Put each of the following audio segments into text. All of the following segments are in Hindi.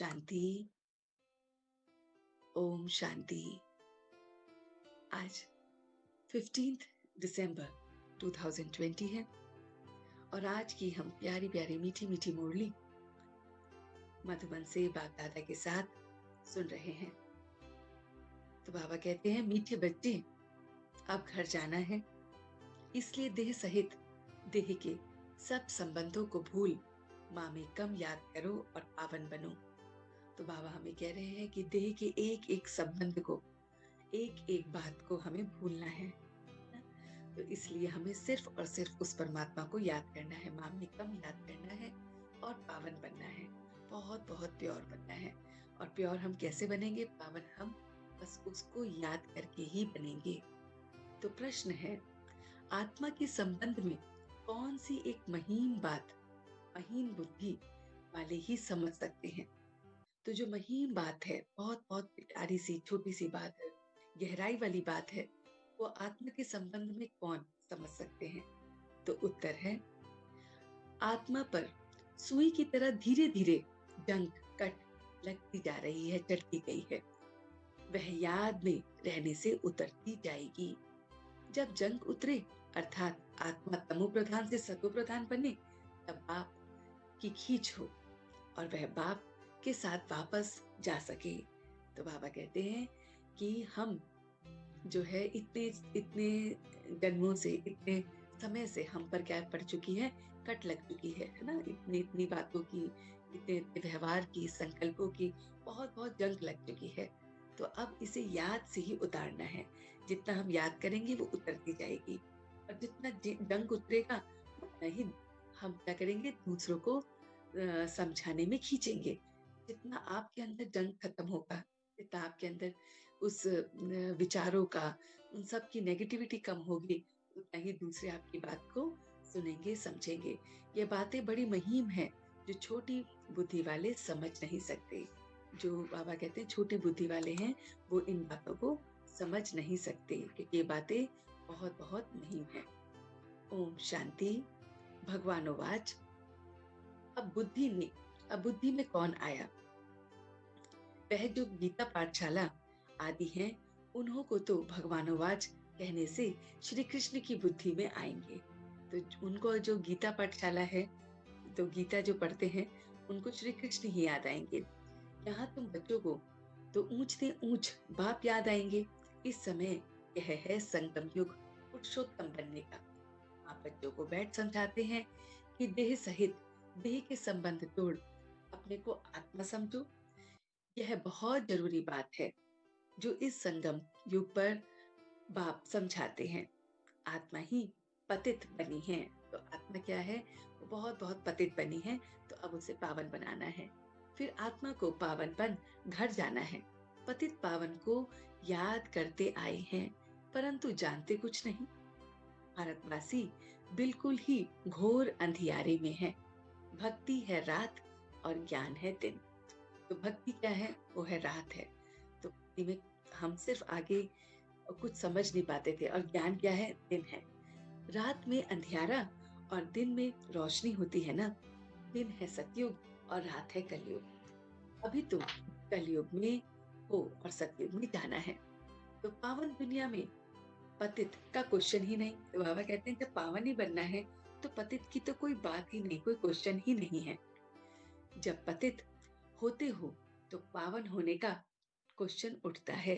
शांति। ओम शांति। आज 15 दिसंबर 2020 है और आज की हम प्यारी प्यारी मीठी मीठी मुरली मधुबन से बाप दादा के साथ सुन रहे हैं। तो बाबा कहते हैं, मीठे बच्चे अब घर जाना है, इसलिए देह सहित देह के सब संबंधों को भूल माँ में कम याद करो और पावन बनो। तो बाबा हमें कह रहे हैं कि देह के एक एक संबंध को, एक एक बात को हमें भूलना है ना? तो इसलिए हमें सिर्फ और सिर्फ उस परमात्मा को याद करना है, माँ में कम याद करना है और पावन बनना है, बहुत बहुत प्योर बनना है। और प्योर हम कैसे बनेंगे? पावन हम बस उसको याद करके ही बनेंगे। तो प्रश्न है, आत्मा के संबंध में कौन सी एक महीन बात महीन बुद्धि वाले ही समझ सकते हैं? तो जो महीन बात है, बहुत बहुत प्यारी सी छोटी सी बात है, गहराई वाली बात है, वो आत्मा के संबंध में कौन समझ सकते हैं? तो उत्तर है, आत्मा पर सुई की तरह धीरे धीरे जंग कट लगती जा रही है, चढ़ती गई है। वह याद में रहने से उतरती जाएगी। जब जंग उतरे, अर्थात आत्मा तमो प्रधान से सतो प्रधान बने, तब बाप की खींच हो और वह बाप के साथ वापस जा सके। तो बाबा कहते हैं कि हम जो है इतने इतने जन्मों से, इतने समय से हम पर क्या पड़ चुकी है, कट लग चुकी है ना? इतनी इतनी बातों की, इतने इतने व्यवहार की, संकल्पों की बहुत बहुत जंग लग चुकी है। तो अब इसे याद से ही उतारना है। जितना हम याद करेंगे वो उतरती जाएगी और जितना जंग उतरेगा उतना ही हम क्या करेंगे, दूसरों को समझाने में खींचेंगे। जितना आपके अंदर जंग खत्म होगा, जितना आपके अंदर उस विचारों का, उन सब की नेगेटिविटी कम होगी, उतना ही दूसरे आपकी बात को सुनेंगे, समझेंगे। ये बातें बड़ी मुहिम हैं, जो छोटी बुद्धि वाले समझ नहीं सकते। जो बाबा कहते हैं छोटी बुद्धि वाले हैं, वो इन बातों को समझ नहीं सकते, क्योंकि ये बातें बहुत बहुत मुहिम हैं। ओम शांति। भगवानोवाच, अब बुद्धि में कौन आया? वह जो गीता पाठशाला आदि हैं, उन्हों को तो भगवानोवाच कहने से श्री कृष्ण की बुद्धि में आएंगे। तो उनको जो गीता पाठशाला है, तो गीता जो पढ़ते हैं, उनको श्री कृष्ण ही याद आएंगे। यहाँ तुम बच्चों को तो ऊंच से ऊंच बाप याद आएंगे। इस समय यह है संगम युग, पुरुषोत्तम बनने का। आप बच्चों को बैठ समझाते हैं कि देह सहित देह के संबंध तोड़ अपने को आत्मा समझो। यह बहुत जरूरी बात है जो इस संगम युग पर बाप समझाते हैं। आत्मा ही पतित बनी है। तो आत्मा क्या है? वो बहुत बहुत पतित बनी है, तो अब उसे पावन बनाना है। फिर आत्मा को पावन बन घर जाना है। पतित पावन को याद करते आए हैं, परंतु जानते कुछ नहीं। भारतवासी बिल्कुल ही घोर अंधियारे में है। भक्ति है रात और ज्ञान है दिन। तो भक्ति क्या है? वो है रात है। तो भक्ति में हम सिर्फ आगे कुछ समझ नहीं पाते थे, और ज्ञान क्या है? दिन है। रात में अंधियारा और दिन में रोशनी होती है ना। दिन है सतयुग और रात है कलयुग। अभी तो कलयुग में हो और सतयुग में जाना है। तो पावन दुनिया में पतित का क्वेश्चन ही नहीं। तो बाबा कहते हैं जब पावन ही बनना है, तो पतित की तो कोई बात ही नहीं, कोई क्वेश्चन ही नहीं है। जब पतित होते हो तो पावन होने का क्वेश्चन उठता है।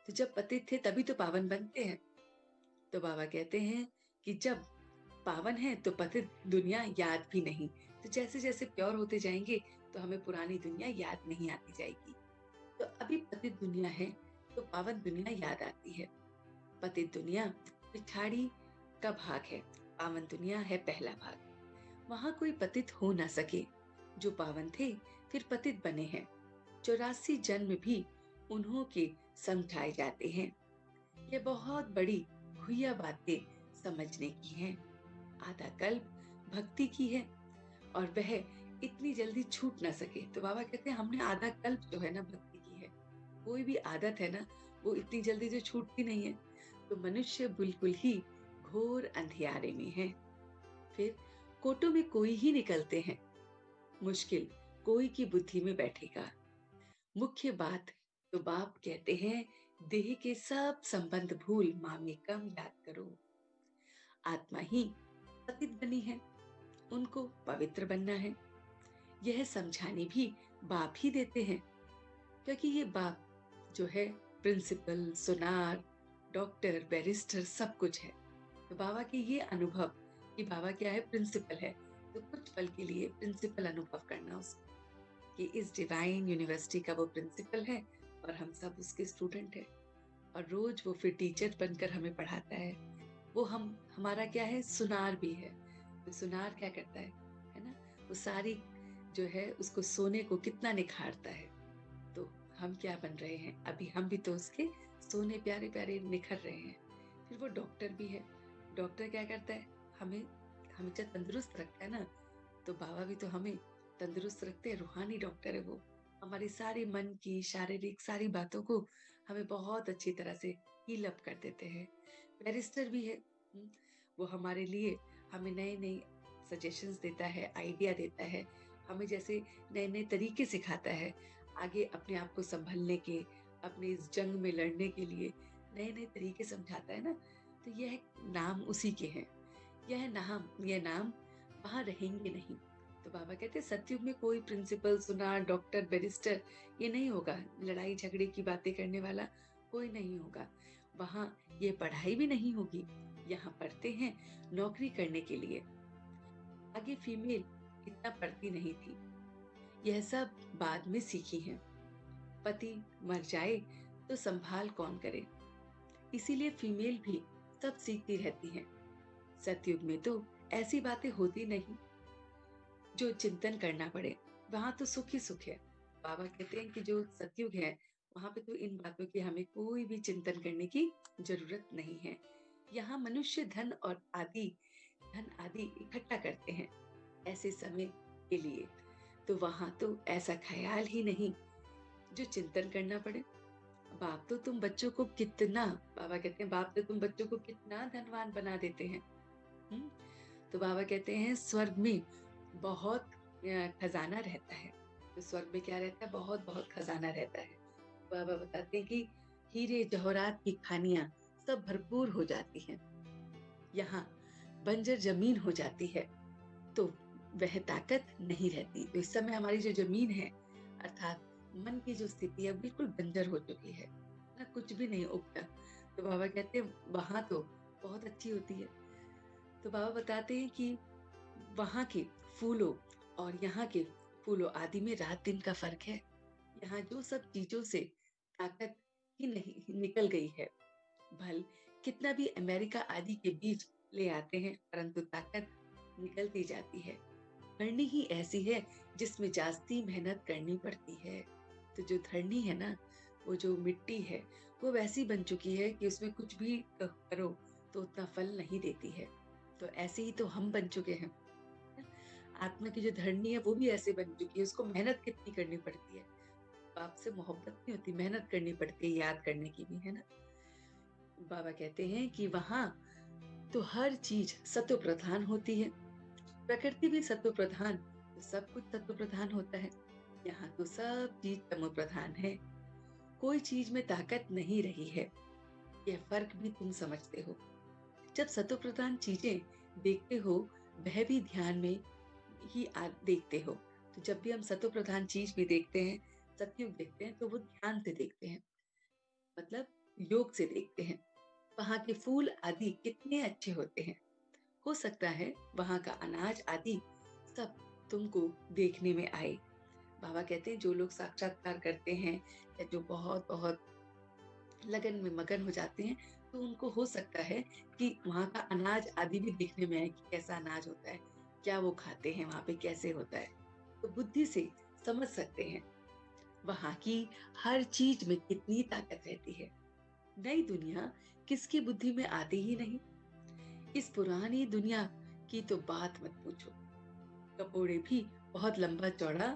तो जब पतित थे तभी तो पावन बनते हैं। तो बाबा कहते हैं कि जब पावन है तो पतित दुनिया याद भी नहीं। तो जैसे जैसे प्योर होते जाएंगे, तो हमें पुरानी दुनिया याद नहीं आती जाएगी। तो अभी पतित दुनिया है, तो पावन दुनिया याद आती है। पतित दुनिया पिछाड़ी का भाग है, पावन दुनिया है पहला भाग। वहां कोई पतित हो ना सके। जो पावन थे फिर पतित बने हैं। 84 जन्म भी उन्हों के समझाए जाते हैं। ये बहुत बड़ी हुआ बातें समझने की हैं। आधा कल्प भक्ति की है और वह इतनी जल्दी छूट ना सके। तो बाबा कहते हैं हमने आधा कल्प जो है ना भक्ति की है। कोई भी आदत है ना, वो इतनी जल्दी जो छूटती नहीं है। तो मनुष्य बिल्कुल ही घोर अंधियारे में है। फिर कोटों में कोई ही निकलते हैं। मुश्किल कोई की बुद्धि में बैठेगा। मुख्य बात तो बाप कहते हैं, देह के सब संबंध भूल माँ में कम याद करो। आत्मा ही पतित बनी है, उनको पवित्र बनना है। यह समझाने भी बाप ही देते हैं, क्योंकि ये बाप जो है प्रिंसिपल, सुनार, डॉक्टर, बैरिस्टर सब कुछ है। तो बाबा के ये अनुभव कि बाबा क्या है, प्रिंसिपल है, तो कुछ पल के लिए प्रिंसिपल अनुभव करना उसको कि इस डिवाइन यूनिवर्सिटी का वो प्रिंसिपल है और हम सब उसके स्टूडेंट हैं। और रोज वो फिर टीचर बनकर हमें पढ़ाता है। वो हम हमारा क्या है, सुनार भी है। तो सुनार क्या करता है ना, वो सारी जो है उसको सोने को कितना निखारता है। तो हम क्या बन रहे हैं अभी, हम भी तो उसके सोने प्यारे प्यारे निखर रहे हैं। फिर वो डॉक्टर भी है। डॉक्टर क्या करता है, हमें हमेशा तंदुरुस्त रखता है ना। तो बाबा भी तो हमें तंदुरुस्त रखते हैं, रूहानी डॉक्टर है वो। हमारी सारी मन की, शारीरिक सारी बातों को हमें बहुत अच्छी तरह से हील अप कर देते हैं। बैरिस्टर भी है। हम्म, वो हमारे लिए हमें नए नए सजेशंस देता है, आइडिया देता है, हमें जैसे नए नए तरीके सिखाता है आगे अपने आप को संभलने के, अपने इस जंग में लड़ने के लिए नए नए तरीके समझाता है ना। तो यह नाम उसी के हैं। यह नाम वहां रहेंगे नहीं। तो बाबा कहते हैं सतयुग में कोई प्रिंसिपल, सुनार, डॉक्टर, बैरिस्टर ये नहीं होगा। लड़ाई झगड़े की बातें करने वाला कोई नहीं होगा वहां। ये पढ़ाई भी नहीं होगी। यहाँ पढ़ते हैं नौकरी करने के लिए। आगे फीमेल इतना पढ़ती नहीं थी, यह सब बाद में सीखी है। पति मर जाए तो संभाल कौन करे, इसीलिए फीमेल भी सब सीखती रहती हैं। सतयुग में तो ऐसी बातें होती नहीं जो चिंतन करना पड़े। वहां तो सुख ही सुख है। बाबा कहते हैं कि जो सतयुग है वहां पे तो इन बातों की हमें कोई भी चिंतन करने की जरूरत नहीं है। यहाँ मनुष्य धन आदि इकट्ठा करते हैं ऐसे समय के लिए। तो वहां तो ऐसा ख्याल ही नहीं जो चिंतन करना पड़े। बाप तो तुम बच्चों को कितना बाबा कहते हैं, बाप तो तुम बच्चों को कितना धनवान बना देते हैं। हम्म? तो बाबा कहते हैं स्वर्ग में बहुत खजाना रहता है। तो स्वर्ग में क्या रहता है, बहुत बहुत खजाना रहता है। बाबा बताते हैं कि हीरे जवाहरात की खानियां सब भरपूर हो जाती हैं। यहाँ बंजर जमीन हो जाती है तो वह ताकत नहीं रहती। तो इस समय हमारी जो जमीन है अर्थात मन की जो स्थिति है बिल्कुल बंजर हो चुकी है ना, कुछ भी नहीं उगता। तो बाबा कहते हैं वहां तो बहुत अच्छी होती है। तो बाबा बताते हैं कि वहां के फूलों और यहाँ के फूलों आदि में रात दिन का फर्क है। यहाँ जो सब चीजों से ताकत ही नहीं निकल गई है, भल कितना भी अमेरिका आदि के बीज ले आते हैं परंतु ताकत निकलती जाती है। धरनी ही ऐसी है जिसमें जास्ती मेहनत करनी पड़ती है। तो जो धरनी है ना, वो जो मिट्टी है वो वैसी बन चुकी है कि उसमें कुछ भी करो तो उतना फल नहीं देती है। तो ऐसे ही तो हम बन चुके हैं। आत्मा की जो धरनी है वो भी ऐसे बन चुकी है, उसको मेहनत कितनी करनी पड़ती है। बाप से मोहब्बत नहीं होती, मेहनत करनी पड़ती है याद करने की भी, है ना। बाबा कहते हैं कि वहां तो हर चीज सत्व प्रधान होती है। प्रकृति भी सत्व प्रधान, तो सब कुछ सत्व प्रधान होता है। यहाँ तो सब चीज तमो प्रधान है। कोई चीज में ताकत नहीं रही है, यह फर्क भी तुम समझते हो। जब सत्व प्रधान चीजें देखते हो वह भी ध्यान में ही देखते हो। तो जब भी हम सत्व प्रधान चीज भी देखते हैं, सतयुग देखते हैं, तो वो ध्यान से देखते हैं, मतलब योग से देखते हैं। वहां के फूल आदि कितने अच्छे होते हैं। हो सकता है वहां का अनाज आदि सब तुमको देखने में आए। बाबा कहते हैं जो लोग साक्षात्कार करते हैं या जो बहुत बहुत लगन में मगन हो जाते हैं, तो उनको हो सकता है कि वहां का अनाज आदि भी देखने में आए कि कैसा अनाज होता है, क्या वो खाते हैं, वहां पे कैसे होता है। तो बुद्धि से समझ सकते हैं वहां की हर चीज में कितनी ताकत रहती है। नई दुनिया किसकी बुद्धि में आती ही नहीं। इस पुरानी दुनिया की तो बात मत पूछो। कपोड़े भी बहुत लंबा चौड़ा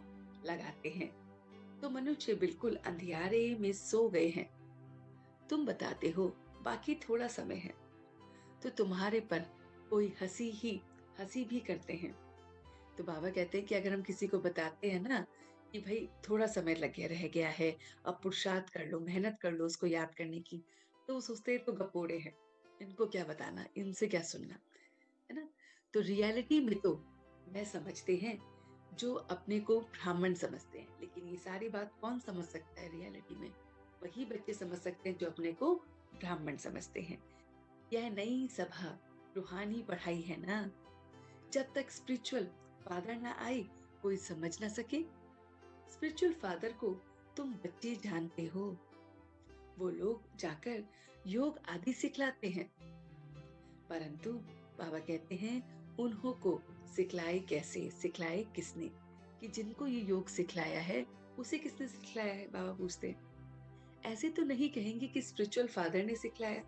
लगाते हैं। तो मनुष्य बिल्कुल अंधियारे में सो गए हैं। तुम बताते हो बाकी थोड़ा समय है, तो तुम्हारे पर कोई हंसी भी करते हैं। तो बाबा कहते हैं कि अगर हम किसी को बताते हैं ना कि भाई थोड़ा समय लग गया रह गया है, अब पुरुषार्थ कर लो, मेहनत कर लो उसको याद करने की। तो वो सोचते हैं तो गपोड़े हैं, इनको क्या बताना, इनसे क्या सुनना, है ना? तो रियलिटी में तो वह समझते हैं जो अपने को ब्राह्मण समझते हैं, लेकिन ये सारी बात कौन समझ सकता है रियलिटी में? वही बच्चे समझ सकते हैं जो अपने को ब्राह्मण समझते हैं। यह नई सभा रूहानी पढ़ाई है ना, जब तक स्पिरिचुअल फादर ना आए कोई समझ ना सके। स्पिरिचुअल फादर को तुम बच्चे जानते हो, वो लोग जाकर योग आदि सिखलाते हैं, परंतु बाबा कहते हैं उन्हों को सिखलाए कैसे, सिखलाए किसने, कि जिनको ये योग सिखलाया है उसे किसने सिखलाया है, बाबा पूछते हैं। ऐसे तो नहीं कहेंगे कि स्पिरिचुअल फादर ने सिखलाया,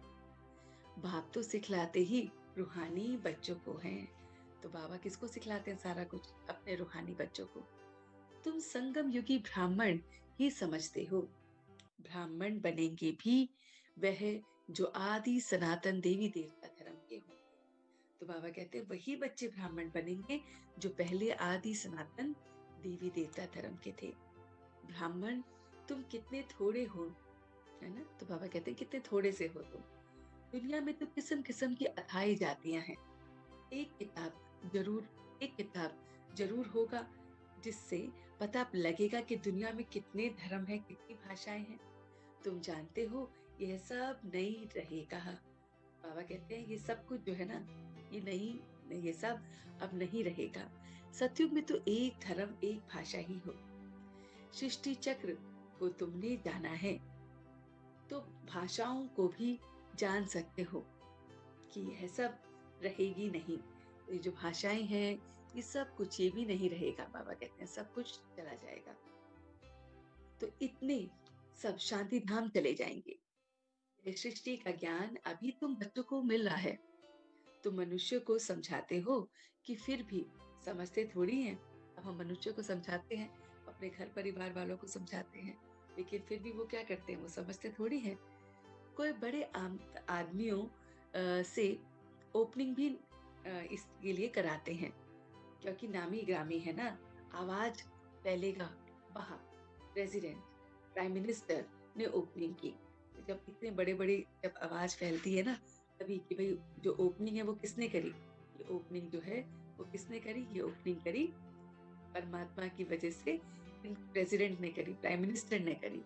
बाप तो सिखलाते ही रूहानी बच्चों को हैं। तो बाबा किसको सिखलाते हैं सारा कुछ? अपने रूहानी बच्चों को। तुम संगम युगी ब्राह्मण ही समझते हो, ब्राह्मण बनेंगे भी वह जो आदि सनातन देवी देवता धर्म के हों। तो बाबा कहते हैं वही बच्चे ब्राह्मण बनेंगे जो पहले आदि सनातन देवी देवता धर्म के थे। ब्राह्मण तुम कितने थोड़े हो, है ना? तो बाबा कहते हैं कितने थोड़े से हो तुम। दुनिया में तो किस्म किस्म की अथाई जातियां हैं, एक किताब जरूर एक किताब जरूर होगा जिससे पता लगेगा कि दुनिया में कितने धर्म हैं, कितनी भाषाएं हैं। तुम जानते हो यह सब नहीं रहेगा। बाबा कहते हैं ये सब कुछ जो है ना, ये नहीं, ये सब अब नहीं रहेगा। सतयुग में तो एक धर्म एक भाषा ही हो। सृष्टि चक्र को तुमने जाना है तो भाषाओं को भी जान सकते हो कि यह सब रहेगी नहीं। ये जो भाषाएं हैं, ये सब कुछ ये भी नहीं रहेगा। बाबा कहते हैं सब कुछ चला जाएगा। तो इतने सब शांति धाम चले जाएंगे। ये सृष्टि का ज्ञान अभी तुम बच्चों को मिल रहा है, तुम मनुष्य को समझाते हो कि फिर भी समझते थोड़ी हैं। अब हम मनुष्य को समझाते हैं, अपने घर परिवार वालों को समझाते हैं, लेकिन फिर भी वो क्या करते हैं, वो समझते थोड़ी हैं। कोई बड़े आम आदमियों से ओपनिंग भी इसके लिए कराते हैं, क्योंकि नामी ग्रामी है ना, आवाज फैलेगा बाहर। प्रेसिडेंट, प्राइम मिनिस्टर ने ओपनिंग की। जब इतने बड़े बड़े जब आवाज फैलती है ना, तभी कि भाई जो ओपनिंग है वो किसने करी, ये ओपनिंग जो है वो किसने करी, ये ओपनिंग करी परमात्मा की वजह से, प्रेसिडेंट ने करी, प्राइम मिनिस्टर ने करी।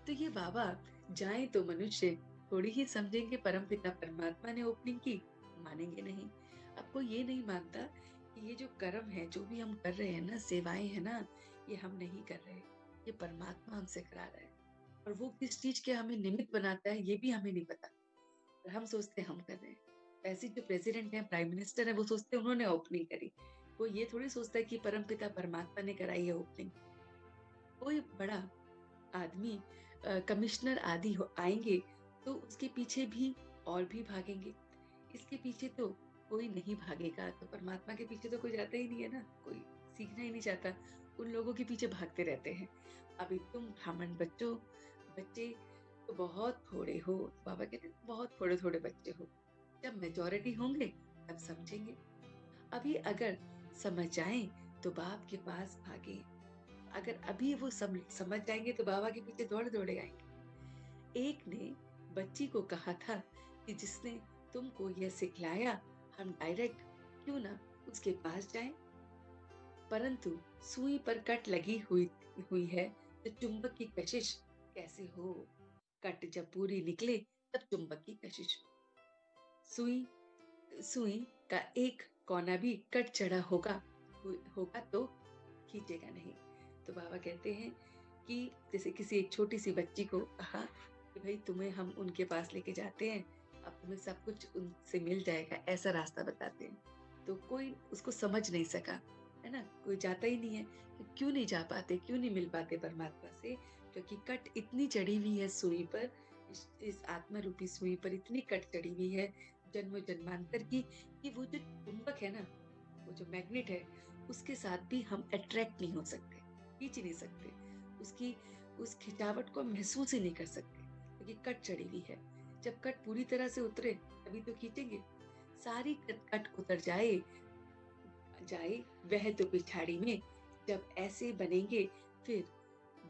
तो ये बाबा जाए तो मनुष्य थोड़ी ही समझेंगे परमपिता परमात्मा ने ओपनिंग की, मानेंगे नहीं। अब कोई ये नहीं मानता कि ये जो कर्म है, जो भी हम कर रहे हैं ना, सेवाएं है ना, ये हम नहीं कर रहे, ये परमात्मा हमसे करा रहा है। और वो किस चीज के हमें निमित्त बनाता है ये भी हमें नहीं पता, और हम सोचते हैं हम कर रहे हैं। ऐसे जो प्रेसिडेंट है, प्राइम मिनिस्टर है, वो सोचते हैं उन्होंने ओपनिंग करी। वो ये थोड़ी सोचता है कि परमपिता परमात्मा ने कराई है ओपनिंग। कोई बड़ा आदमी कमिश्नर आदि हो आएंगे तो उसके पीछे भी और भी भागेंगे। इसके पीछे तो कोई नहीं भागेगा, तो परमात्मा के पीछे तो कोई जाता ही नहीं है ना, कोई सीखना ही नहीं चाहता, उन लोगों के पीछे भागते रहते हैं। अभी तुम ब्राह्मण बच्चे तो बहुत थोड़े हो। बाबा कहते हैं बहुत थोड़े थोड़े बच्चे हो, जब मेजोरिटी होंगे तब समझेंगे। अभी अगर समझ जाएं तो बाप के पास भागे, अगर अभी वो समझ जाएंगे तो बाबा के पीछे दौड़ दौड़े आएंगे। एक ने बच्ची को कहा था कि जिसने तुमको यह सिखलाया हम डायरेक्ट क्यों ना उसके पास जाएं, परंतु सुई पर कट लगी हुई हुई है तो चुंबक की कशिश कैसे हो। कट जब पूरी निकले तब चुंबक की कशिश हो। सुई सुई का एक कोना भी कट चढ़ा होगा तो खींचेगा नहीं। तो बाबा कहते हैं कि जैसे किसी एक छोटी सी बच्ची को कहा कि भाई तुम्हें हम उनके पास लेके जाते हैं, अब तुम्हें सब कुछ उनसे मिल जाएगा, ऐसा रास्ता बताते हैं। तो कोई उसको समझ नहीं सका, है ना, कोई जाता ही नहीं है। कि क्यों नहीं जा पाते, क्यों नहीं मिल पाते परमात्मा से, क्योंकि कट इतनी चढ़ी हुई है सुई पर, इस आत्मा रूपी सुई पर इतनी कट चढ़ी हुई है जन्म जन्मांतर की, कि वो जो चुंबक है ना, वो जो मैग्नेट है, उसके साथ भी हम अट्रैक्ट नहीं हो सकते, खींच ही नहीं सकते, उसकी उस खिंचावट को महसूस ही नहीं कर सकते, क्योंकि कट चढ़ी हुई है। जब कट पूरी तरह से उतरे तभी तो खींचेंगे। सारी कट उतर जाए जाए वह तो पिछाड़ी में, जब ऐसे बनेंगे फिर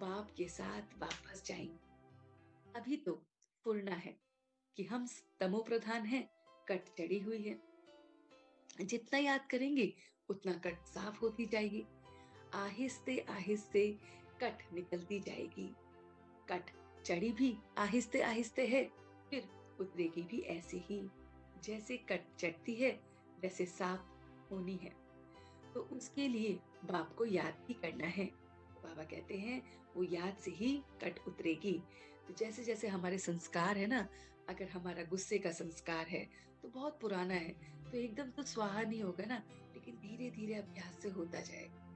बाप के साथ वापस जाएंगे। अभी तो फुरना है कि हम तमो प्रधान हैं, कट चढ़ी हुई है। जितना याद करेंगे उतना कट साफ होती जाएगी। आहिस्ते आहिस्ते कट निकलती जाएगी। कट चढ़ी भी आहिस्ते आहिस्ते है, फिर उतरेगी भी ऐसे ही। जैसे कट चढ़ती है वैसे साफ होनी है। तो उसके लिए बाप को याद भी करना है। बाबा कहते हैं वो याद से ही कट उतरेगी। तो जैसे जैसे हमारे संस्कार है ना, अगर हमारा गुस्से का संस्कार है तो बहुत पुराना है, तो एकदम तो स्वाहा नहीं होगा ना, लेकिन धीरे धीरे अभ्यास से होता जाएगा।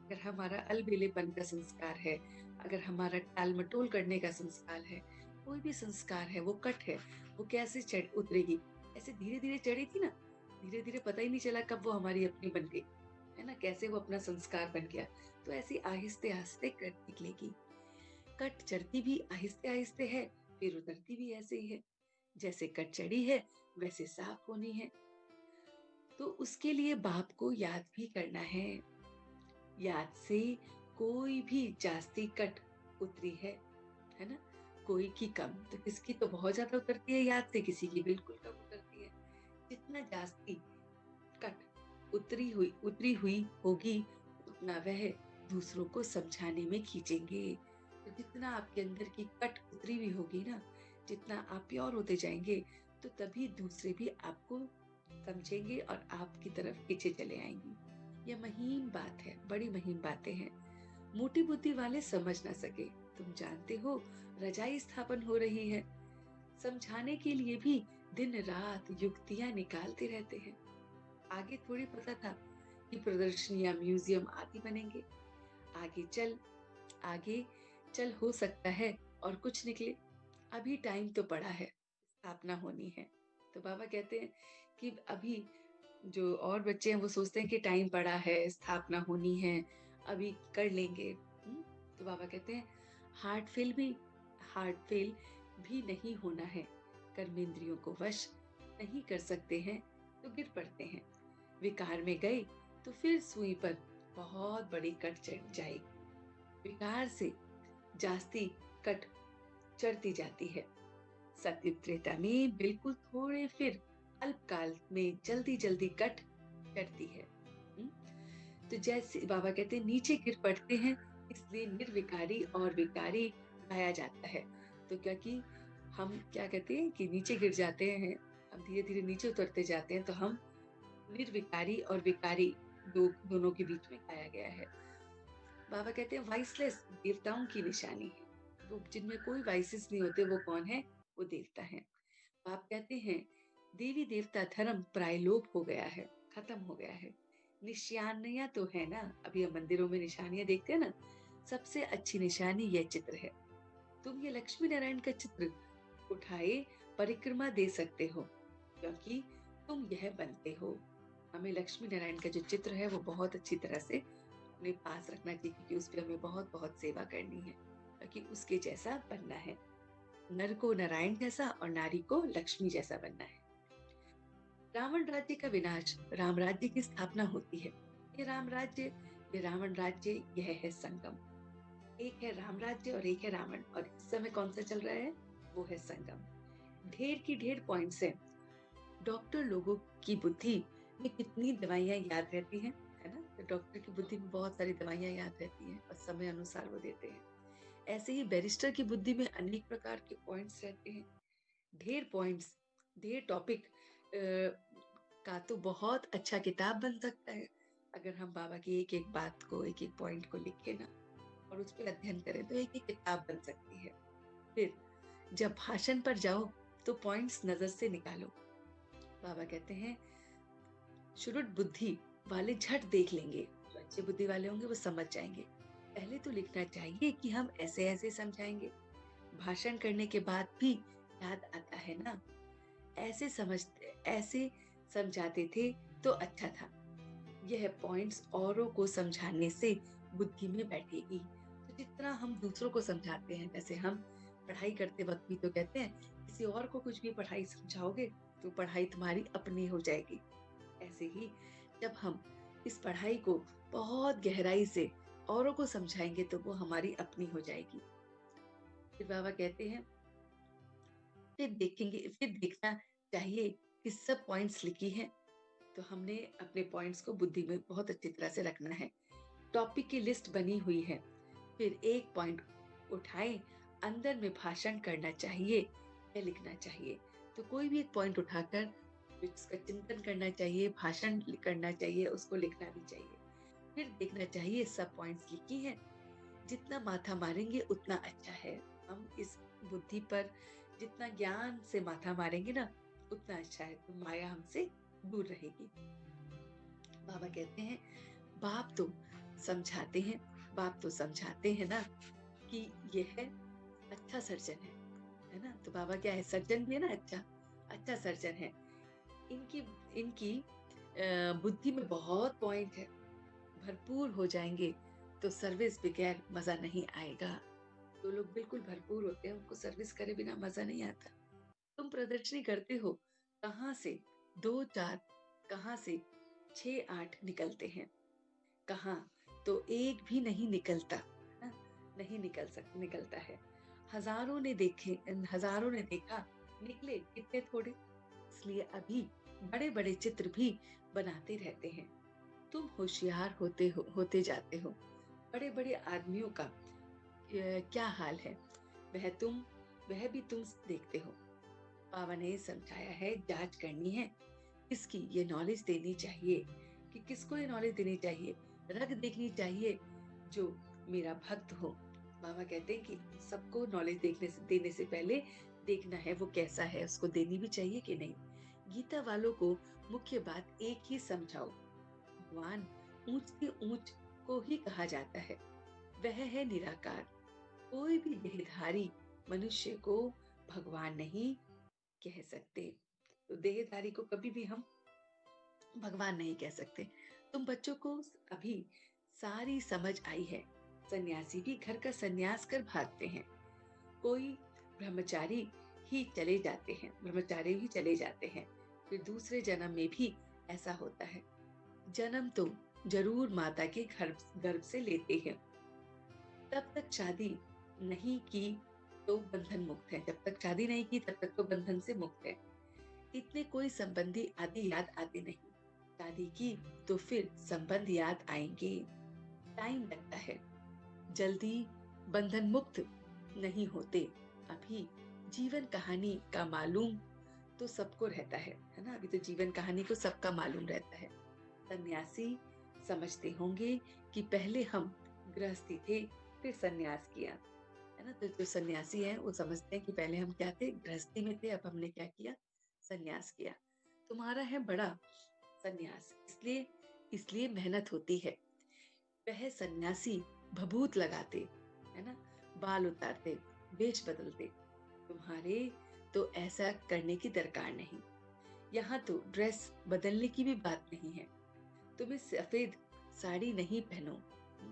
अगर हमारा अलबेलेपन का संस्कार है, अगर हमारा टाल मटोल करने का संस्कार है, कोई भी संस्कार है, वो कट है, वो कैसे चढ़ उतरेगी? ऐसे धीरे धीरे चढ़ी थी ना, धीरे धीरे पता ही नहीं चला कब वो हमारी अपनी बन गई, है ना? कैसे वो अपना संस्कार बन गया। तो ऐसी आहिस्ते आहिस्ते कट निकलेगी। कट चढ़ती भी आहिस्ते आहिस्ते है, फिर उतरती भी ऐसे ही है। जैसे कट चढ़ी है वैसे साफ होनी है। तो उसके लिए बाप को याद भी करना है। याद से कोई भी जास्ती कट उतरी है ना? कोई की कम, तो किसकी तो बहुत ज्यादा उतरती है याद से, किसी की बिल्कुल कम उतरती है। जितना जास्ती कट उतरी हुई होगी, उतना वह दूसरों को समझाने में खींचेंगे। तो जितना आपके अंदर की कट उतरी हुई होगी ना, जितना आप प्योर होते जाएंगे, तो तभी दूसरे भी आपको समझेंगे और आपकी तरफ खींचे चले आएंगे। यह महीन बात है, बड़ी महीन बातें हैं। मोटी बुद्धि वाले समझ ना सके। तुम जानते हो रजाई स्थापन हो रही है। समझाने के लिए भी दिन रात युक्तियां निकालते रहते हैं। आगे थोड़ी पता था कि प्रदर्शनियां म्यूजियम आदि बनेंगे। आगे चल आगे चल हो सकता है और कुछ निकले। अभी टाइम तो पड़ा है, स्थापना होनी है। तो बाबा कहते हैं कि अभी जो और बच्चे हैं वो सोचते हैं कि टाइम पड़ा है, स्थापना होनी है, अभी कर लेंगे। तो बाबा कहते हैं हार्ट फेल भी हार्ट फेल भी नहीं होना है। कर्मेंद्रियों को वश नहीं कर सकते हैं तो गिर पड़ते हैं। विकार में गए तो फिर सुई पर बहुत बड़ी कट चढ़ जाएगी। विकार से जास्ती कट चढ़ती जाती है। सत्य त्रेता में बिल्कुल थोड़े, फिर अल्पकाल में जल्दी जल्दी कट चढ़ती है। हम्म? तो जैसे बाबा कहते हैं नीचे गिर पड़ते हैं, इसलिए निर्विकारी और विकारी गाया जाता है। तो क्योंकि हम क्या कहते हैं कि नीचे गिर जाते हैं, हम धीरे धीरे नीचे उतरते जाते हैं, तो हम निर्विकारी और विकारी दोनों के बीच में गाया गया है। बाबा कहते हैं वाइसलेस देवताओं की निशानी है। वो जिनमें कोई वाइसेस नहीं होते, वो कौन है? वो देवता है। आप कहते हैं देवी देवता धर्म प्रायलोप हो गया है, खत्म हो गया है। निशानियां तो है ना, अभी हम मंदिरों में निशानियां देखते हैं ना, सबसे अच्छी निशानी यह चित्र है। तुम ये लक्ष्मी नारायण का चित्र उठाए परिक्रमा दे सकते हो, क्योंकि तुम यह बनते हो। हमें लक्ष्मी नारायण का जो चित्र है वो बहुत अच्छी तरह से अपने पास रखना चाहिए, क्योंकि उस पे हमें बहुत बहुत सेवा करनी है, क्योंकि उसके जैसा बनना है। नर को नारायण जैसा और नारी को लक्ष्मी जैसा बनना है। रावण राज्य का विनाश, राम राज्य की स्थापना होती है। ये राम राज्य, ये रावण राज्य, यह है संगम। एक है राम राज्य और एक है रावण, और इस समय कौन सा चल रहा है? वो है संगम। ढेर की ढेर पॉइंट्स हैं। डॉक्टर लोगों की बुद्धि में कितनी दवाइयां याद रहती हैं, है ना? तो डॉक्टर की बुद्धि में बहुत सारी दवाइयां याद रहती हैं और समय अनुसार वो देते हैं। ऐसे ही बैरिस्टर की बुद्धि में अनेक प्रकार के पॉइंट्स रहते हैं। ढेर पॉइंट्स, ढेर टॉपिक का तो बहुत अच्छा किताब बन सकता है, अगर हम बाबा की एक एक बात को, एक एक पॉइंट को लिखे ना और उस पर अध्ययन करें, तो एक एक किताब बन सकती है। फिर जब भाषण पर जाओ तो पॉइंट्स नजर से निकालो। बाबा कहते हैं शुरुट बुद्धि वाले झट देख लेंगे, जो अच्छे बुद्धि वाले होंगे वो समझ जाएंगे। पहले तो लिखना चाहिए कि हम ऐसे ऐसे समझाएंगे। भाषण करने के बाद भी याद आता है ना, ऐसे समझाते थे तो अच्छा था। यह पॉइंट्स औरों को समझाने से बुद्धि में बैठेगी। तो जितना हम दूसरों को समझाते हैं, जैसे हम पढ़ाई करते वक्त भी तो कहते हैं किसी और को कुछ भी पढ़ाई समझाओगे तो पढ़ाई तुम्हारी अपनी हो जाएगी। ऐसे ही जब हम इस पढ़ाई को बहुत गहराई से औरों को समझाएंगे तो वो हमारी अपनी हो जाएगी। फिर बाबा कहते हैं, फिर देखना चाहिए कि सब पॉइंट्स लिखी हैं। तो हमने अपने पॉइंट्स को बुद्धि में बहुत अच्छी तरह से रखना है। टॉपिक की लिस्ट बनी हुई है। फिर एक पॉइंट उठाएं, अंदर में भाषण करना चाहिए या लिखना चाहिए। तो कोई भी एक पॉइंट उठाकर उसका चिंतन करना चाहिए, भाषण करना चाहिए, उसको लिखना भी चाहिए। फिर देखना चाहिए सब पॉइंट्स लिखी हैं। जितना माथा मारेंगे उतना अच्छा है। हम इस बुद्धि पर जितना ज्ञान से माथा मारेंगे ना, उतना अच्छा है, तो माया हमसे दूर रहेगी। बाबा कहते हैं, बाप तो बाप तो समझाते हैं ना कि यह अच्छा सर्जन है ना। तो बाबा क्या है, सर्जन भी है ना, अच्छा सर्जन है। इनकी इनकी बुद्धि में बहुत पॉइंट है, भरपूर हो जाएंगे तो सर्विस बगैर मजा नहीं आएगा। तो लोग बिल्कुल भरपूर होते हैं, उनको सर्विस करे बिना मजा नहीं आता। तुम प्रदर्शनी करते हो, कहाँ से 2-4, कहाँ से 6-8 निकलते हैं, कहाँ तो एक भी नहीं निकलता, है ना? नहीं निकलता है। हजारों ने देखा, निकले कितने थोड़े। इसलिए अभी बड़े-बड़े चित्र भी बनाते रहते हैं। तुम होशियार होते जाते हो। बड़े-बड़े आदमियों का क्या हाल है, वह तुम वह भी तुम देखते हो। बाबा ने समझाया है, जांच करनी है, किसकी ये नॉलेज देनी चाहिए, कि किसको ये नॉलेज देनी चाहिए, रग देखनी चाहिए जो मेरा भक्त हो। बाबा कहते हैं कि सबको नॉलेज देने से पहले देखना है वो कैसा है, उसको देनी भी चाहिए कि नहीं। गीता वालों को मुख्य बात एक ही समझाओ, भगवान ऊंच से ऊंच को ही कहा जाता है, वह है निराकार। कोई भी देहधारी मनुष्य को भगवान नहीं कह सकते। तो देहधारी को कभी भी हम भगवान नहीं कह सकते। तुम बच्चों को अभी सारी समझ आई है। सन्यासी भी घर का सन्यास कर भागते हैं। कोई ब्रह्मचारी ब्रह्मचारी ही चले जाते हैं। फिर दूसरे जन्म में भी ऐसा होता है। जन्म तो जरूर माता के गर्भ से लेते हैं। तब तक शादी नहीं की तो बंधन मुक्त है। जब तक शादी नहीं की तब तक तो बंधन से मुक्त है। इतने कोई संबंधी आदि याद आते नहीं। शादी की तो फिर संबंध याद आएंगे। टाइम लगता है, जल्दी बंधन मुक्त नहीं होते। अभी जीवन कहानी का मालूम तो सबको रहता है ना। अभी तो जीवन कहानी को सबका मालूम रहता है। सन्यासी समझते होंगे कि पहले हम गृहस्थी थे, फिर सन्यास किया, है ना। तो जो सन्यासी है वो समझते हैं कि पहले हम क्या थे, गृहस्थी में थे, अब हमने क्या किया, सन्यास किया। तुम्हारा है बड़ा सन्यास, इसलिए इसलिए मेहनत होती है। वह सन्यासी भभूत लगाते, है ना, बाल उतारते, वेश बदलते। तुम्हारे तो ऐसा करने की दरकार नहीं। यहाँ तो ड्रेस बदलने की भी बात नहीं है। तुम्हें सफेद साड़ी नहीं पहनो।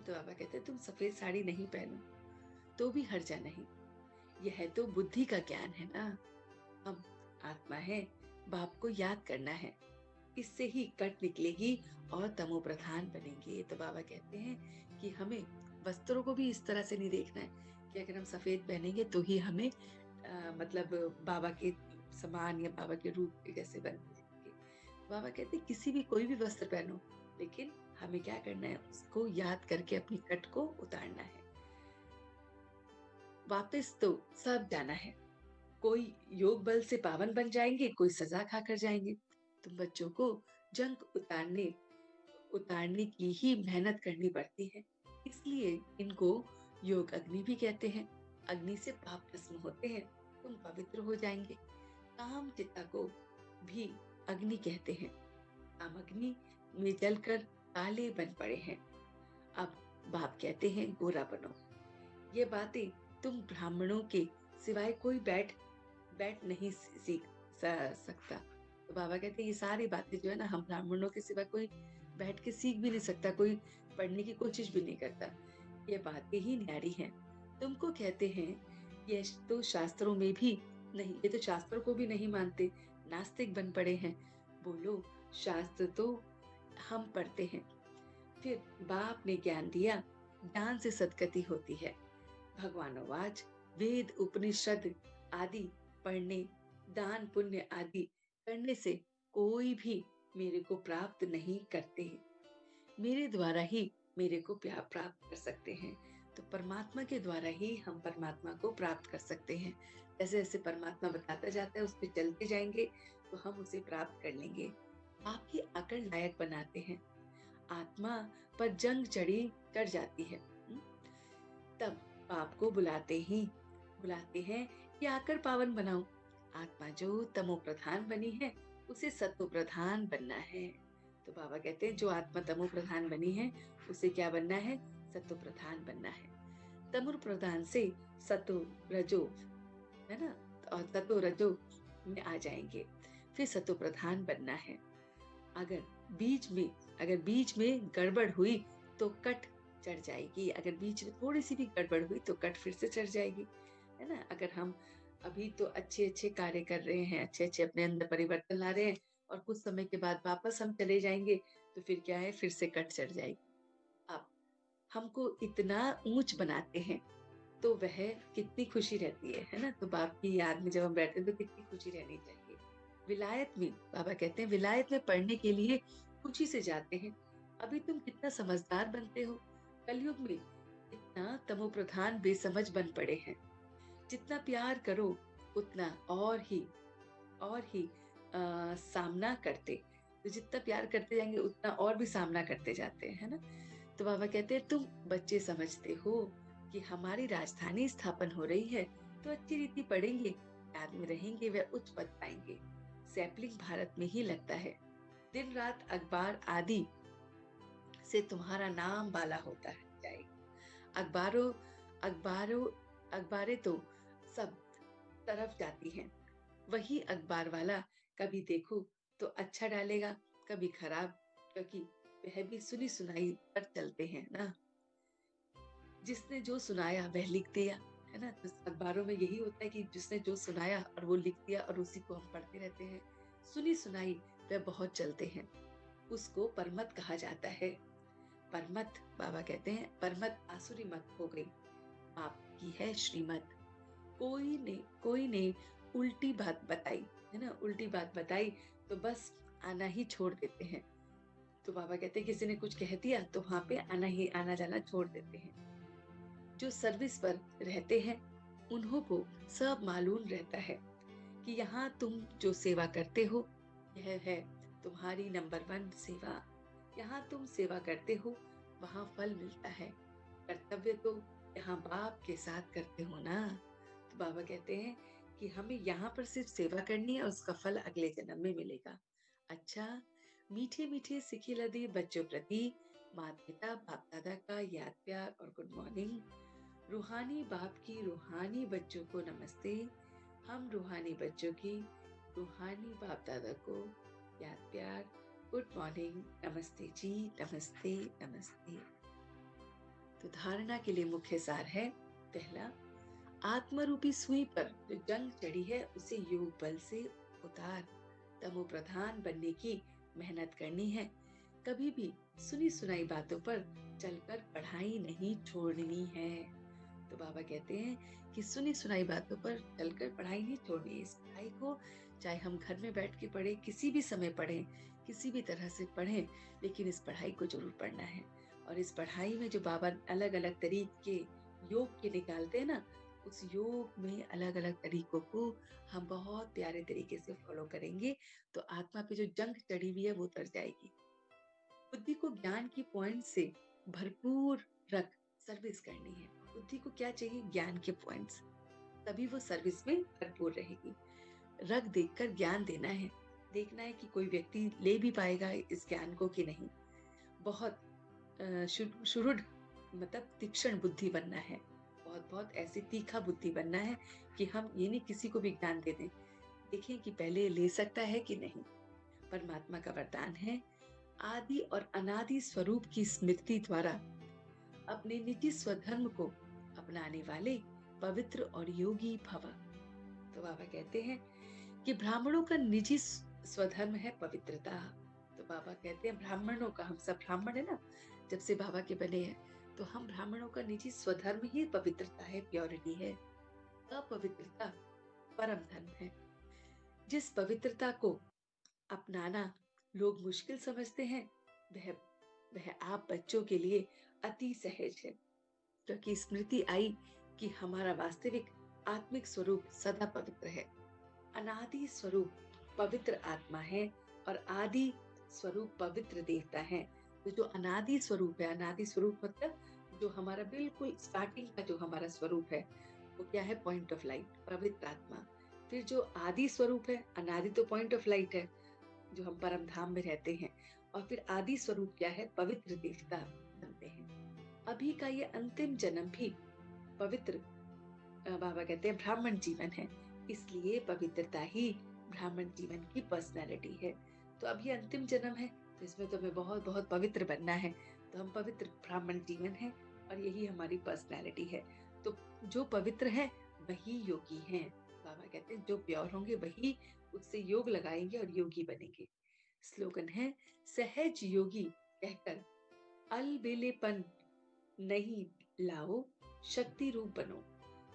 तो बाबा कहते तुम सफेद साड़ी नहीं पहनो तो भी हर्जा नहीं। यह तो बुद्धि का ज्ञान है ना। हम आत्मा है, बाप को याद करना है, इससे ही कट निकलेगी और तमो प्रधान बनेंगे। तो बाबा कहते हैं कि हमें वस्त्रों को भी इस तरह से नहीं देखना है कि अगर हम सफेद पहनेंगे तो ही हमें मतलब बाबा के समान या बाबा के रूप के जैसे बनेंगे। बाबा कहते हैं किसी भी कोई भी वस्त्र पहनो, लेकिन हमें क्या करना है, उसको याद करके अपनी कट को उतारना है। वापस तो सब जाना है। कोई योग बल से पावन बन जाएंगे, कोई सजा खाकर जाएंगे। तुम बच्चों को जंग उतारने की ही मेहनत करनी पड़ती है। इसलिए इनको योग अग्नि भी कहते हैं। अग्नि से पाप भस्म होते हैं, तुम पवित्र हो जाएंगे। काम चिता को भी अग्नि कहते हैं। काम अग्नि में जलकर काले बन पड़े हैं। अब बाप कहते हैं गोरा बनो। ये बातें तुम ब्राह्मणों के सिवाय कोई बैठ नहीं सकता। तो बाबा कहते हैं ये सारी बातें जो है ना, हम ब्राह्मणों के सिवा कोई बैठ के सीख भी नहीं सकता, कोई पढ़ने की कोशिश भी नहीं करता। ये बातें ही न्यारी हैं। तुमको कहते हैं ये तो शास्त्रों में भी नहीं, ये तो शास्त्रों को भी नहीं मानते, नास्तिक बन पड़े हैं। बोलो, शास्त्र तो हम पढ़ते हैं। फिर बाप ने ज्ञान दिया, ज्ञान से सद्गति होती है। भगवानोवाच, वेद उपनिषद आदि पढ़ने, दान पुण्य आदि करने से कोई भी मेरे को प्राप्त नहीं करते, मेरे द्वारा ही मेरे को प्राप्त कर सकते हैं। तो परमात्मा के द्वारा ही हम परमात्मा को प्राप्त कर सकते हैं। जैसे जैसे परमात्मा बताता जाता है, उस पे चलते जाएंगे तो हम उसे प्राप्त कर लेंगे। आप ही आकर लायक बनाते हैं। आत्मा पर जंग चढ़ी कर जाती है। तब पाप को बुलाते हैं कि आकर पावन बनाओ। आत्मा जो तमो प्रधान बनी है, उसे सत्व प्रधान बनना है। तो बाबा कहते हैं जो आत्मा तमो प्रधान बनी है, उसे क्या बनना है? सत्व प्रधान बनना है। तमो प्रधान से सत्व रजो, है ना? और सत्व रजो में आ जाएंगे, फिर सत्व प्रधान बनना है। अगर बीच में अगर बीच में गड़बड़ हुई तो कट चढ़ जाएगी। अगर बीच में थोड़ी सी भी गड़बड़ हुई तो कट फिर से चढ़ जाएगी, है ना? अगर हम अभी तो अच्छे अच्छे कार्य कर रहे हैं, अच्छे अच्छे अपने अंदर परिवर्तन ला रहे हैं, और कुछ समय के बाद वापस हम चले जाएंगे तो फिर क्या है, फिर से कट चढ़ जाएगी। अब हमको इतना ऊंच बनाते हैं तो वह कितनी खुशी रहती है ना? तो बाप की याद में जब हम बैठते हैं तो कितनी खुशी रहनी चाहिए। विलायत में बाबा कहते हैं, विलायत में पढ़ने के लिए खुशी से जाते हैं। अभी तुम कितना समझदार बनते हो। कलयुग में इतना तमोप्रधान बेसमझ बन पड़े हैं। जितना प्यार करो उतना और ही सामना करते, तो जितना प्यार करते जाएंगे उतना और भी सामना करते जाते हैं, है ना? तो बाबा कहते हैं तुम बच्चे समझते हो कि हमारी राजधानी स्थापन हो रही है, तो अच्छी रीति पढ़ेंगे, याद में रहेंगे, व उच्च पद पाएंगे। सैपलिंग भारत में ही लगता है। दिन रात अखबार आदि से तुम्हारा नाम बाला होता है जाएगा। अखबारों अखबारों अखबारें तो सब तरफ जाती हैं। वही अखबार वाला कभी देखो तो अच्छा डालेगा, कभी खराब, क्योंकि वह भी सुनी सुनाई पर चलते हैं ना। जिसने जो सुनाया वह लिख दिया, है ना? तो अखबारों में यही होता है कि जिसने जो सुनाया और वो लिख दिया और उसी को हम पढ़ते रहते हैं। सुनी सुनाई वह बहुत चलते हैं, उसको परमत कहा जाता है। परमत, बाबा कहते हैं, परमत आसुरी मत हो गई, आपकी है श्रीमत। कोई ने उल्टी बात बताई, है ना? उल्टी बात बताई तो बस आना ही छोड़ देते हैं। तो बाबा कहते हैं किसी ने कुछ कह दिया तो वहां पे आना जाना छोड़ देते हैं। जो सर्विस पर रहते हैं उन्हों को सब मालूम रहता है कि यहाँ तुम जो सेवा करते हो, यह है तुम्हारी नंबर 1 सेवा। यहाँ तुम सेवा करते हो, वहाँ फल मिलता है। कर्तव्य तो यहाँ बाप के साथ करते हो ना। तो बाबा कहते हैं कि हमें यहाँ पर सिर्फ सेवा करनी है और उसका फल अगले जन्म में मिलेगा। अच्छा, मीठे मीठे सिखे लदे बच्चों प्रति माता पिता बाप दादा का याद प्यार और गुड मॉर्निंग। रूहानी बाप की रूहानी बच्चों को नमस्ते। हम रूहानी बच्चों की रूहानी बाप दादा को याद प्यार, गुड मॉर्निंग, नमस्ते जी, नमस्ते नमस्ते। तो धारणा के लिए मुख्य सार है, पहला, आत्मरूपी सुई पर जो जंग चढ़ी है उसे योग बल से उतार। तमो प्रधान बनने की मेहनत करनी है। कभी भी सुनी सुनाई बातों पर चलकर पढ़ाई नहीं छोड़नी है। तो बाबा कहते हैं कि सुनी सुनाई बातों पर चलकर पढ़ाई नहीं छोड़नी है। इस पढ़ाई को चाहे हम घर में बैठ के पढ़े, किसी भी समय पढ़ें, किसी भी तरह से पढ़ें, लेकिन इस पढ़ाई को जरूर पढ़ना है। और इस पढ़ाई में जो बाबा अलग अलग तरीके योग के निकालते हैं ना, उस योग में अलग अलग तरीकों को हम बहुत प्यारे तरीके से फॉलो करेंगे तो आत्मा पे जो जंग चढ़ी हुई है वो उतर जाएगी। बुद्धि को ज्ञान की पॉइंट से भरपूर रख सर्विस करनी है। बुद्धि को क्या चाहिए? ज्ञान के पॉइंट्स, तभी वो सर्विस में भरपूर रहेगी। रग देखकर ज्ञान देना है। देखना है कि कोई व्यक्ति ले भी पाएगा इस ज्ञान को कि नहीं। बहुत सुदृढ़, मतलब तीक्ष्ण बुद्धि बनना है। बहुत बहुत ऐसी तीखा बुद्धि बनना है कि हम ये नहीं किसी को भी ज्ञान दे दें, देखें कि पहले ले सकता है कि नहीं। परमात्मा का वरदान है, आदि और अनादि स्वरूप की स्मृति द्वारा अपने निजी स्वधर्म को अपनाने वाले पवित्र और योगी भव। तो बाबा कहते हैं कि ब्राह्मणों का निजी स्वधर्म है पवित्रता। तो बाबा कहते हैं ब्राह्मणों का, हम सब ब्राह्मण है ना, जब से बाबा के बने हैं, तो हम ब्राह्मणों का निजी स्वधर्म ही पवित्रता है, प्योरिटी है। अपवित्रता परम धर्म है। जिस पवित्रता को अपनाना लोग मुश्किल समझते हैं, वह वह आप बच्चों के लिए अति सहज है, क्योंकि स्मृति आई कि हमारा वास्तविक आत्मिक स्वरूप सदा पवित्र है। अनादि स्वरूप पवित्र आत्मा है और आदि स्वरूप पवित्र देवता है। तो जो अनादि स्वरूप है, अनादि स्वरूप मतलब जो हमारा बिल्कुल स्टार्टिंग का जो हमारा स्वरूप है, वो क्या है? पॉइंट ऑफ लाइट, पवित्र आत्मा। फिर जो आदि स्वरूप है, अनादि तो पॉइंट ऑफ लाइट है, जो हम परम धाम में रहते हैं। और फिर आदि स्वरूप क्या है? पवित्र देवता बनते हैं। अभी का ये अंतिम जन्म भी पवित्र, बाबा कहते हैं ब्राह्मण जीवन है, इसलिए पवित्रता ही ब्राह्मण जीवन की पर्सनैलिटी है। तो अब ये अंतिम जन्म है, तो इसमें तो हमें बहुत बहुत पवित्र बनना है। तो हम पवित्र ब्राह्मण जीवन है और यही हमारी पर्सनैलिटी है। तो जो पवित्र है वही योगी हैं। बाबा कहते हैं जो प्योर होंगे वही उससे योग लगाएंगे और योगी बनेंगे। स्लोगन है, सहज योगी कहकर अलबेलेपन नहीं लाओ, शक्ति रूप बनो।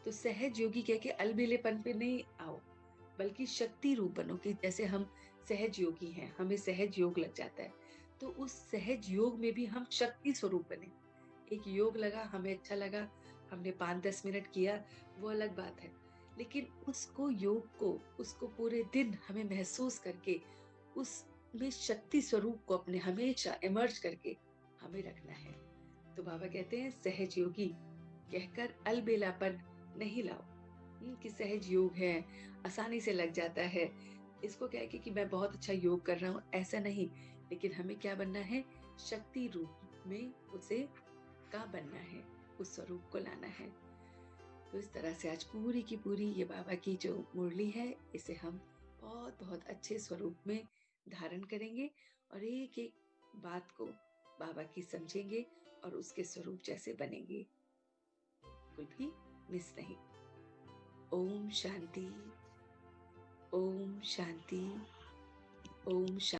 तो सहज योगी कह के अलबेलेपन पे नहीं आओ, बल्कि शक्ति रूप बनो। कि जैसे हम सहज योगी हैं, हमें सहज योग लग जाता है, तो उस सहज योग में भी हम शक्ति स्वरूप बने। एक योग लगा, हमें अच्छा लगा, हमने 5-10 मिनट किया, वो अलग बात है। लेकिन उसको योग को, उसको पूरे दिन हमें महसूस करके, उसमें शक्ति स्वरूप को अपने हमेशा इमर्ज करके हमें रखना है। तो बाबा कहते हैं सहज योगी कहकर अलबेलापन नहीं लाओ। कि सहज योग है, आसानी से लग जाता है। इसको क्या है कि मैं बहुत अच्छा योग कर रहा हूँ, ऐसा नहीं। लेकिन हमें क्या बनना है? शक्ति रूप में उसे का बनना है, उस स्वरूप को लाना है। तो इस तरह से आज पूरी की पूरी ये बाबा की जो मुरली है, इसे हम बहुत बहुत अच्छे स्वरूप में धारण करेंगे और एक एक बात को बाबा की समझेंगे और उसके स्वरूप जैसे बनेंगे, बिल्कुल भी मिस नहीं। ओम शांति, ओम शांति, ओम शांति।